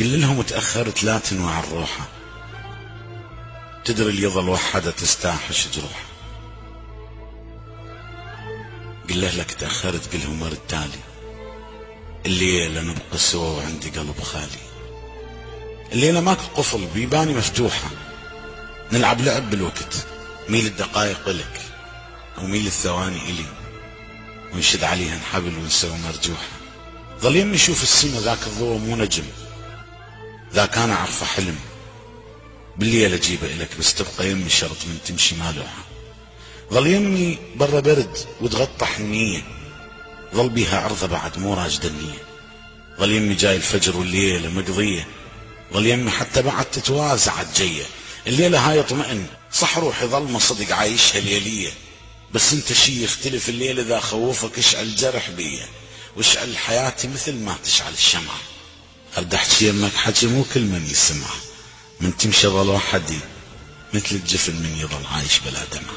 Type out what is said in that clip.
قل لهم تأخرت لا تنوى عن روحه، تدري اللي يظل وحده تستاحش جروحه. قل له لك تأخرت قلهم ورد تالي، الليلة نبقى سوا وعندي قلب خالي. الليلة ماكو قفل بيباني مفتوحة، نلعب لعب بالوقت، ميل الدقائق إلك وميل الثواني إلي، ونشد عليها حبل ونسوي مرجوحة. ظل يمي شوف السما ذاك الضوء مو نجم، ذاك أنا عرفه حلم، بالليل أجيبه إلك بس تبقى يمي شرط من تمشي مالوحة. ظل يمي برا برد وتغطى حنية، ظل بيها عرضة بعد مو راجدة النية. ظل يمي جاي الفجر والليلة مقضية، ظل يمي حتى بعد تتوازعت جية. الليلة هاي اطمئن صح روحي ظلمة صدق عايشها ليلية، بس انت شي يختلف الليلة ذا خوفك اشعل جرح بيه، واشعل حياتي مثل ما تشعل الشمعة. ارد احكي يمك حكي مو كل من يسمع، من تمشي ظل وحدي مثل الجفن من يظل عايش بلا دمع.